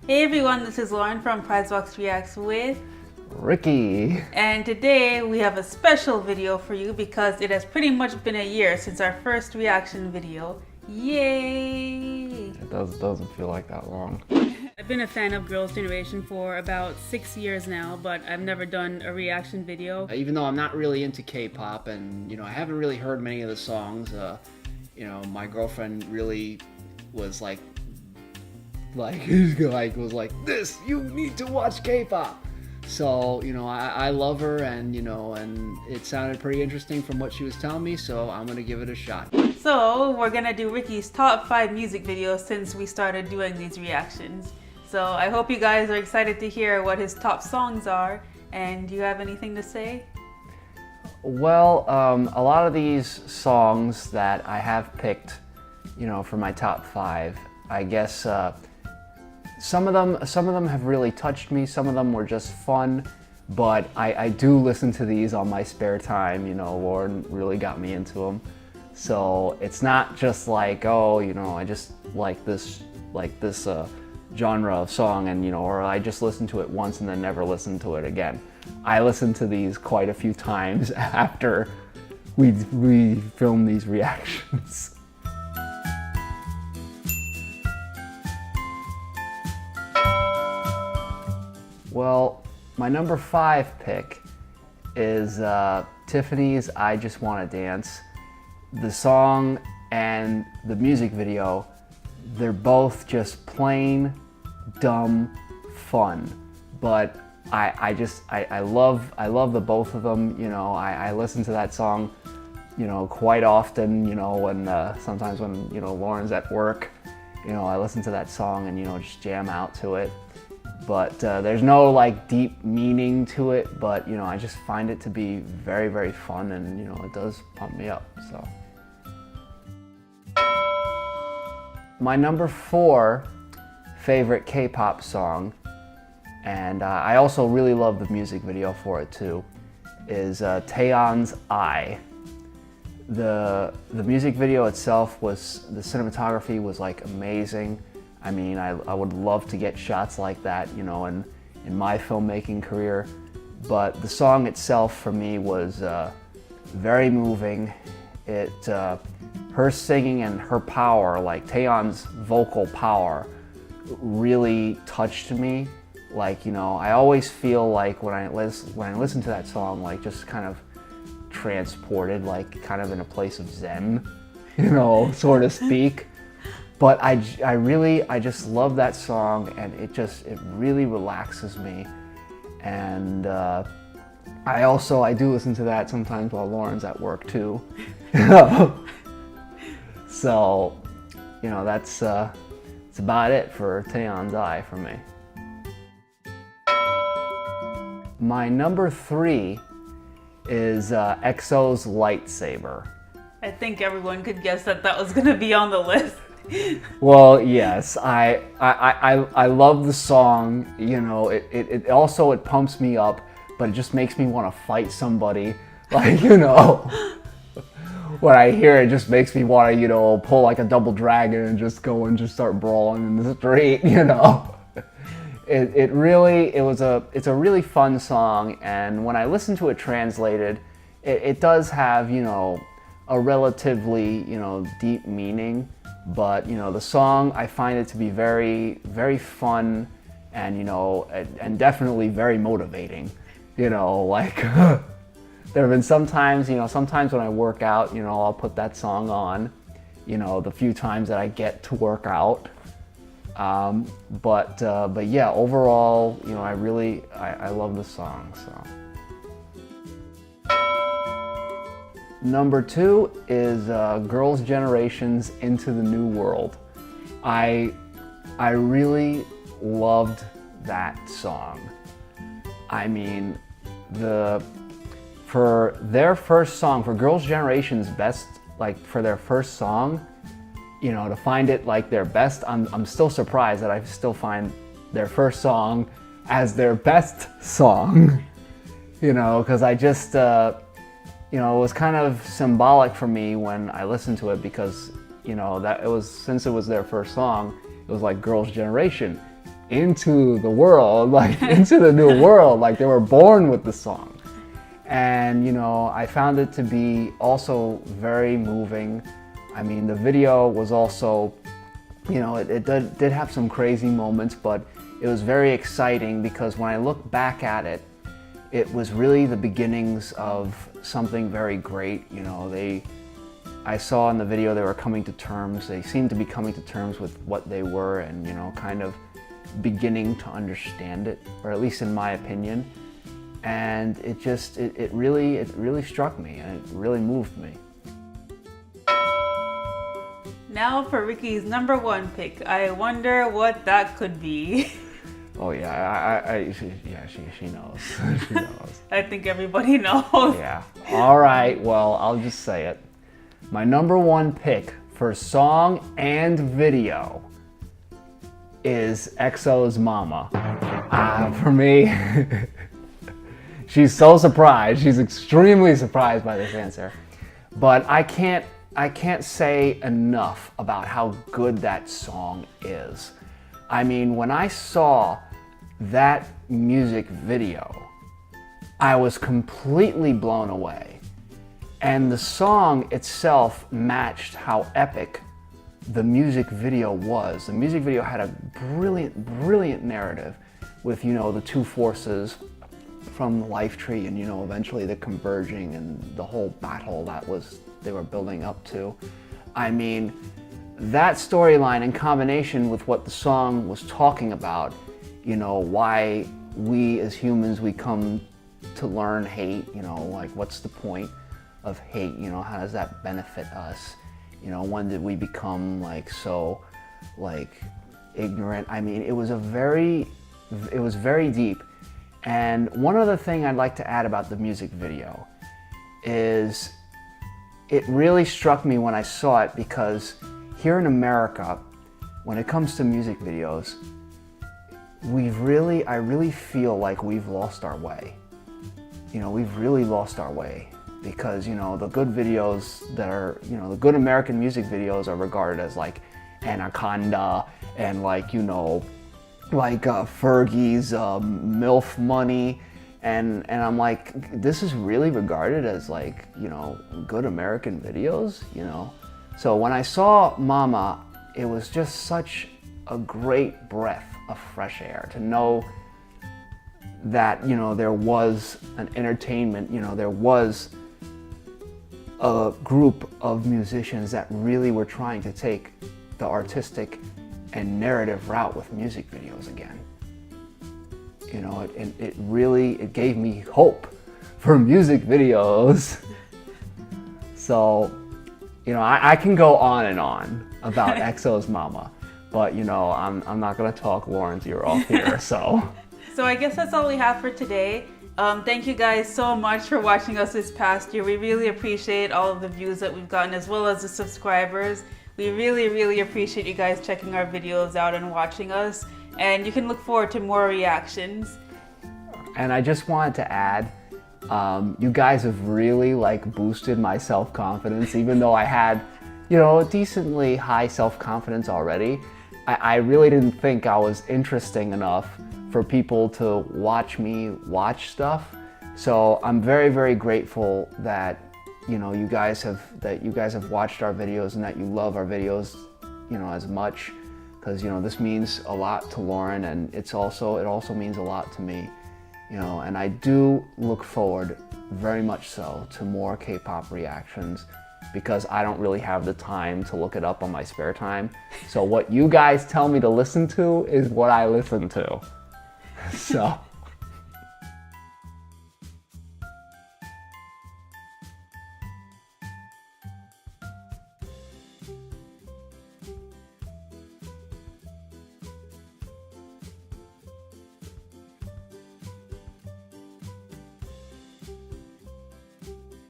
Hey everyone, this is Lauren from Prizebox Reacts with Ricky. and today we have a special video for you because it has pretty much been a year since our first reaction video. Yay! It doesn't feel like that long. I've been a fan of Girls' Generation for about 6 years now, but I've never done a reaction video. Even though I'm not really into K-pop and, I haven't really heard many of the songs, my girlfriend really was like, was like, this, you need to watch K-pop. So, I love her and, and it sounded pretty interesting from what she was telling me, so I'm going to give it a shot. So we're gonna do Ricky's top 5 music videos since we started doing these reactions. So I hope you guys are excited to hear what his top songs are. And do you have anything to say? Well, a lot of these songs that I have picked, for my top 5, I guess some of them have really touched me. Some of them were just fun, but I do listen to these on my spare time. Lauren really got me into them. So it's not just like, oh, I just like this genre of song and, or I just listened to it once and then never listened to it again. I listened to these quite a few times after we filmed these reactions. Well, my number 5 pick is Tiffany's I Just Wanna Dance. The song and the music video, they're both just plain dumb fun, but I love the both of them. I listen to that song quite often, when sometimes when Lauren's at work, I listen to that song and just jam out to it. But there's no deep meaning to it, but I just find it to be very, very fun, and it does pump me up. So my number 4 favorite K-pop song, and I also really love the music video for it too, is Taeyeon's I. The music video itself the cinematography was amazing. I mean, I would love to get shots like that, in my filmmaking career. But the song itself for me was very moving. Her singing and her power, Taeyeon's vocal power, really touched me. I always feel when I listen to that song, just kind of transported, kind of in a place of zen, so to speak. But I just love that song, and it really relaxes me. And I do listen to that sometimes while Lauren's at work too. So, that's about it for Taeyeon's I for me. My number 3 is EXO's Lightsaber. I think everyone could guess that was gonna be on the list. Well, yes, I love the song. It also pumps me up, but it just makes me want to fight somebody. When I hear it, it just makes me want to pull a double dragon and just go and just start brawling in the street. It's a really fun song, and when I listen to it translated, it does have a relatively deep meaning. But the song, I find it to be very, very fun, and and definitely very motivating. There have been sometimes when I work out, I'll put that song on, the few times that I get to work out. But yeah, overall, I love the song. So number 2 is Girls' Generation's Into the New World. I really loved that song. I mean, for their first song, for Girls' Generation's best, for their first song, to find it their best, I'm still surprised that I still find their first song as their best song. Because I just it was kind of symbolic for me when I listened to it, because since it was their first song, it was like Girls' Generation. into the world, like into the new world, like they were born with the song. And you know, I found it to be also very moving. I mean, the video was also, you know, it did have some crazy moments, but it was very exciting because when I look back at it, it was really the beginnings of something very great. You know, I saw in the video they were coming to terms. They seemed to be coming to terms with what they were and, you know, kind of beginning to understand it, or at least in my opinion. And it really struck me and it really moved me. Now for Ricky's number 1 pick. I wonder what that could be. Oh yeah, she knows. She knows. I think everybody knows. Yeah. All right. Well, I'll just say it. My number 1 pick for song and video is EXO's Mama. For me, she's so surprised. She's extremely surprised by this answer. But I can't say enough about how good that song is. I mean, when I saw that music video, I was completely blown away. And the song itself matched how epic the music video was. The music video had a brilliant narrative with, you know, the two forces from the Life Tree and, you know, eventually the converging and the whole battle they were building up to. I mean, that storyline in combination with what the song was talking about, you know, why we as humans, we come to learn hate, you know, like what's the point of hate, you know, how does that benefit us? You know, when did we become like so like ignorant? I mean, it was very deep. And one other thing I'd like to add about the music video is it really struck me when I saw it, because here in America, when it comes to music videos, I really feel like we've lost our way. You know, we've really lost our way, because, you know, the good videos that are, you know, the good American music videos are regarded as like Anaconda and like, you know, like Fergie's MILF Money, and I'm like, this is really regarded as like, you know, good American videos, you know? So when I saw Mama, it was just such a great breath of fresh air to know that, you know, there was an entertainment, you know, there was a group of musicians that really were trying to take the artistic and narrative route with music videos again. You know, it really gave me hope for music videos. So, you know, I can go on and on about EXO's Mama, but, you know, I'm not gonna talk Lauren's ear off here, so. So I guess that's all we have for today. Thank you guys so much for watching us this past year. We really appreciate all of the views that we've gotten, as well as the subscribers. We really appreciate you guys checking our videos out and watching us. And you can look forward to more reactions. And I just wanted to add, you guys have really like boosted my self-confidence, even though I had, you know, decently high self-confidence already. I really didn't think I was interesting enough for people to watch me watch stuff. So I'm very grateful that, you know, you guys have watched our videos and that you love our videos, you know, as much, because, you know, this means a lot to Lauren, and it also means a lot to me, you know. And I do look forward very much so to more K-pop reactions, because I don't really have the time to look it up on my spare time. So what you guys tell me to listen to is what I listen to. So